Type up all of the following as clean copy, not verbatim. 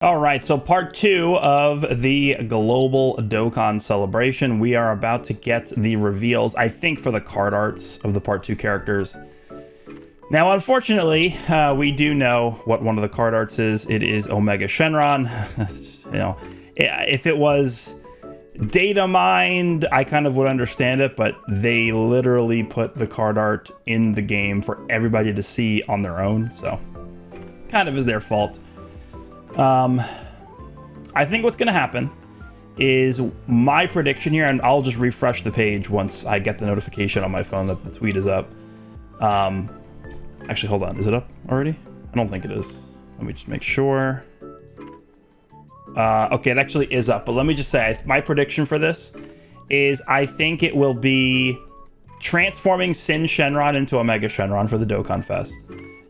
All right, so part 2 of the global Dokkan celebration. We are about to get the reveals, I think, for the card arts of the part 2 characters. Now, unfortunately, we do know what one of the card arts is. It is Omega Shenron. You know, if it was data mined, I kind of would understand it, but they literally put the card art in the game for everybody to see on their own, so kind of is their fault. I think what's going to happen is my prediction here, and I'll just refresh the page once I get the notification on my phone that the tweet is up. Actually, hold on. Is it up already? I don't think it is. Let me just make sure. Okay, it actually is up, but let me just say, my prediction for this is I think it will be transforming Sin Shenron into Omega Shenron for the Dokkan Fest.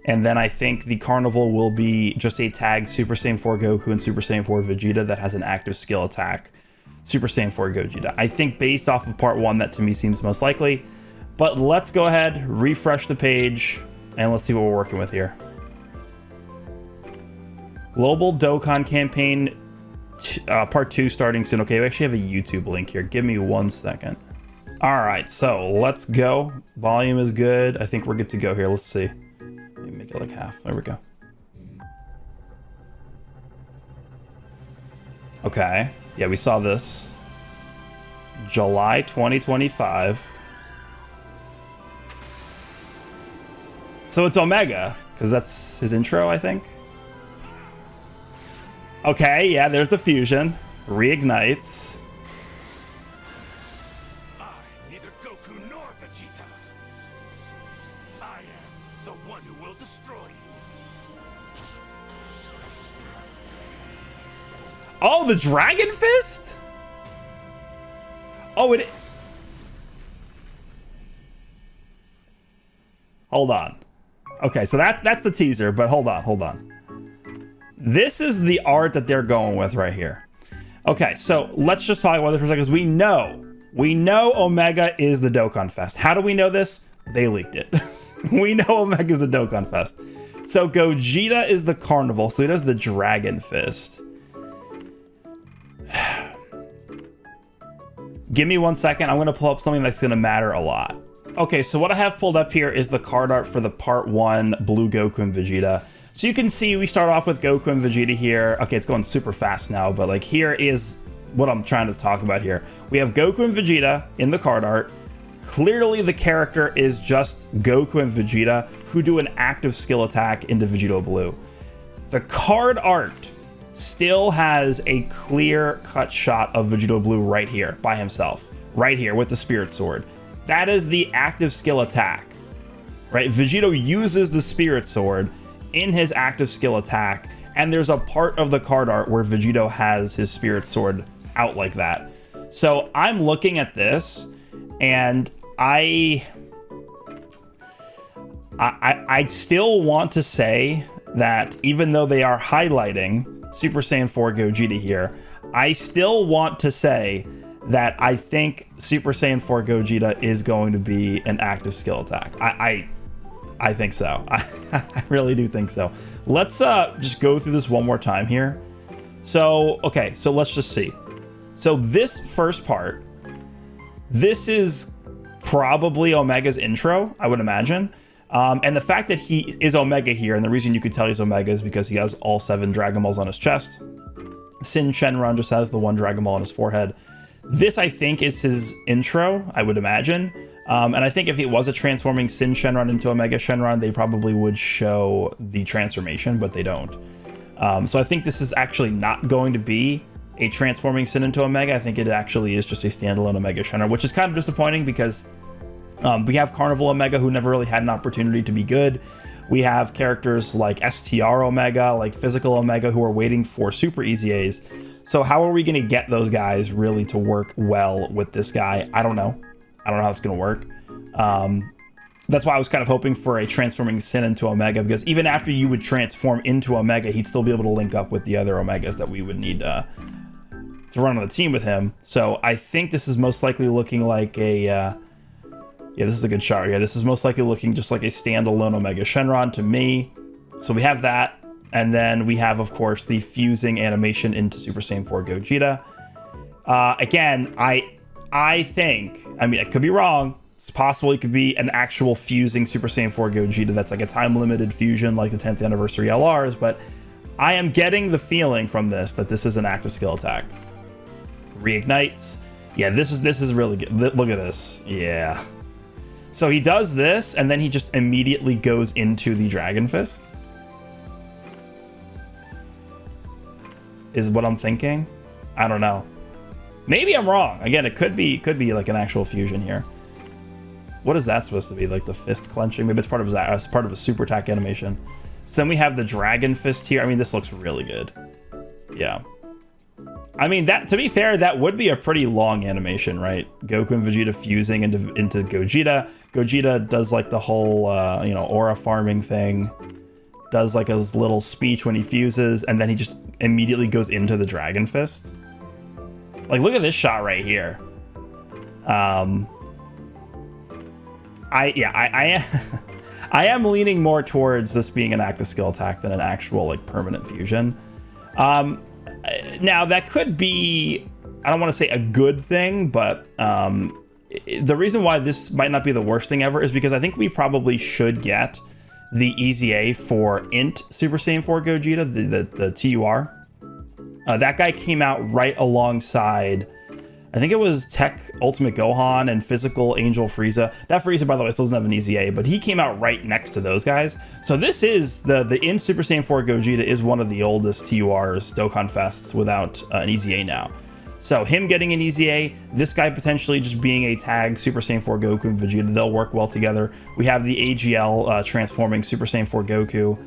And then I think the carnival will be just a tag Super Saiyan 4 Goku and Super Saiyan 4 Vegeta that has an active skill attack, Super Saiyan 4 Gogeta. I think based off of part 1, that to me seems most likely. But let's go ahead, refresh the page, and let's see what we're working with here. Global Dokkan campaign part 2 starting soon. Okay, we actually have a YouTube link here. Give me 1 second. All right, so let's go. Volume is good. I think we're good to go here. Let's see. Make it like half. There we go. Okay. Yeah, we saw this. July 2025. So it's Omega, because that's his intro, I think. Okay, yeah, there's the fusion. Reignites. Neither Goku nor Vegeta. I am the one who will destroy you. Oh, the Dragon Fist? Oh, it... Hold on. Okay, so that's the teaser, but hold on. This is the art that they're going with right here. Okay, so let's just talk about this for a second, because we know Omega is the Dokkan Fest. How do we know this? They leaked it. We know Omega is the Dokkan Fest. So Gogeta is the carnival, so he does the Dragon Fist. Give me 1 second. I'm going to pull up something that's going to matter a lot. Okay, so what I have pulled up here is the card art for the part 1 Blue Goku and Vegeta. So you can see we start off with Goku and Vegeta here. Okay, it's going super fast now, but like here is what I'm trying to talk about here. We have Goku and Vegeta in the card art. Clearly the character is just Goku and Vegeta who do an active skill attack into Vegito Blue. The card art still has a clear cut shot of Vegito Blue right here by himself, right here with the Spirit Sword. That is the active skill attack, right? Vegito uses the Spirit Sword in his active skill attack, and there's a part of the card art where Vegito has his Spirit Sword out like that. So I'm looking at this, and I still want to say that even though they are highlighting Super Saiyan 4 Gogeta here, I still want to say that I think Super Saiyan 4 Gogeta is going to be an active skill attack. I think so. I really do think so. Let's just go through this one more time here. So, okay, so let's just see. So this first part, this is probably Omega's intro, I would imagine. And the fact that he is Omega here, and the reason you could tell he's Omega is because he has all 7 Dragon Balls on his chest. Sin Shenron just has the 1 Dragon Ball on his forehead. This, I think, is his intro, I would imagine. And I think if it was a transforming Sin Shenron into Omega Shenron, they probably would show the transformation, but they don't. So I think this is actually not going to be a transforming Sin into Omega. I think it actually is just a standalone Omega Shenron, which is kind of disappointing because we have Carnival Omega, who never really had an opportunity to be good. We have characters like STR Omega, like Physical Omega, who are waiting for Super Easy A's. So how are we going to get those guys really to work well with this guy? I don't know. I don't know how it's going to work. That's why I was kind of hoping for a transforming Sin into Omega, because even after you would transform into Omega, he'd still be able to link up with the other Omegas that we would need to run on the team with him. So I think this is most likely looking like a... yeah, this is a good shot here. This is most likely looking just like a standalone Omega Shenron to me. So we have that. And then we have, of course, the fusing animation into Super Saiyan 4 Gogeta. Again, I think, I mean, I could be wrong. It's possible it could be an actual fusing Super Saiyan 4 Gogeta that's like a time-limited fusion like the 10th anniversary LRs, but I am getting the feeling from this that this is an active skill attack. Reignites. Yeah, this is really good. Look at this. Yeah. So he does this, and then he just immediately goes into the Dragon Fist. Is what I'm thinking. I don't know. Maybe I'm wrong. Again, it could be like an actual fusion here. What is that supposed to be? Like the fist clenching? Maybe it's part of a super attack animation. So then we have the Dragon Fist here. I mean, this looks really good. Yeah. I mean, that, to be fair, that would be a pretty long animation, right? Goku and Vegeta fusing into Gogeta. Gogeta does like the whole, aura farming thing. Does like his little speech when he fuses, and then he just immediately goes into the Dragon Fist. Like, look at this shot right here. I am leaning more towards this being an active skill attack than an actual like permanent fusion. Now that could be, I don't want to say a good thing, but the reason why this might not be the worst thing ever is because I think we probably should get the EZA for Int Super Saiyan 4 Gogeta, the TUR. That guy came out right alongside, I think it was Tech Ultimate Gohan and Physical Angel Frieza. That Frieza, by the way, still doesn't have an EZA, but he came out right next to those guys. So this is the Int Super Saiyan 4 Gogeta is one of the oldest TURs, Dokkan Fests, without an EZA now. So him getting an EZA, this guy potentially just being a tag Super Saiyan 4 Goku and Vegeta, they'll work well together. We have the AGL transforming Super Saiyan 4 Goku.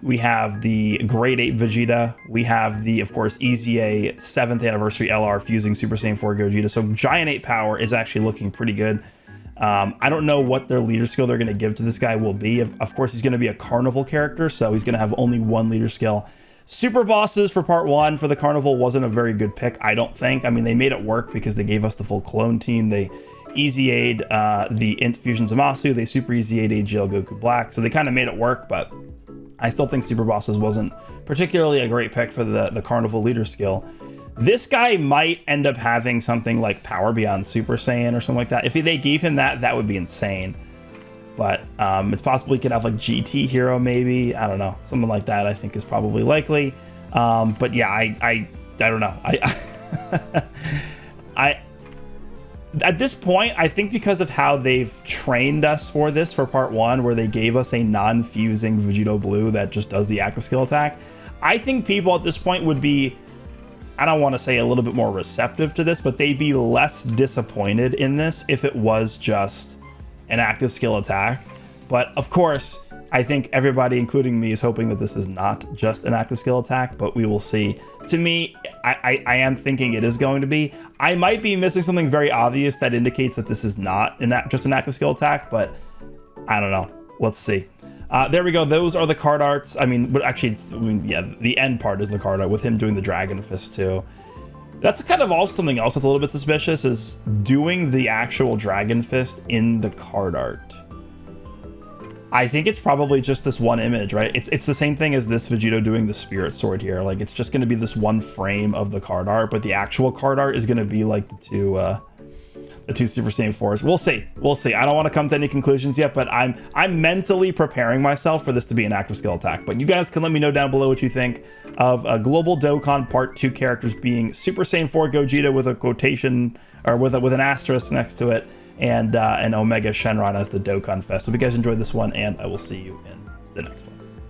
We have the Grade 8 Vegeta. We have the, of course, EZA 7th anniversary LR fusing Super Saiyan 4 Gogeta. So Giant 8 power is actually looking pretty good. I don't know what their leader skill they're going to give to this guy will be. Of course, he's going to be a carnival character, so he's going to have only one leader skill. Super bosses for part 1 for the carnival wasn't a very good pick, I don't think. I mean, they made it work because they gave us the full clone team. They EZA'd the Int Fusion Zamasu. They Super EZA'd AGL Goku Black. So they kind of made it work, but I still think Super Bosses wasn't particularly a great pick for the Carnival leader skill. This guy might end up having something like Power Beyond Super Saiyan or something like that. If they gave him that, that would be insane. But it's possible he could have like GT Hero maybe. I don't know. Something like that I think is probably likely. But yeah, I don't know. I at this point, I think because of how they've trained us for this for part 1, where they gave us a non-fusing Vegito Blue that just does the active skill attack, I think people at this point would be, I don't want to say a little bit more receptive to this, but they'd be less disappointed in this if it was just an active skill attack. But of course, I think everybody, including me, is hoping that this is not just an active skill attack, but we will see. To me, I am thinking it is going to be. I might be missing something very obvious that indicates that this is not just an active skill attack, but I don't know. Let's see. There we go. Those are the card arts. I mean, but actually, yeah, the end part is the card art with him doing the Dragon Fist too. That's kind of also something else that's a little bit suspicious, is doing the actual Dragon Fist in the card art. I think it's probably just this one image, right? It's the same thing as this Vegito doing the Spirit Sword here. Like, it's just going to be this one frame of the card art, but the actual card art is going to be like the two Super Saiyan 4s. We'll see. We'll see. I don't want to come to any conclusions yet, but I'm mentally preparing myself for this to be an active skill attack. But you guys can let me know down below what you think of Global Dokkan Part 2 characters being Super Saiyan 4 Gogeta with a quotation, or with an asterisk next to it, and Omega Shenron as the Dokkan Fest. Hope you guys enjoyed this one, and I will see you in the next one.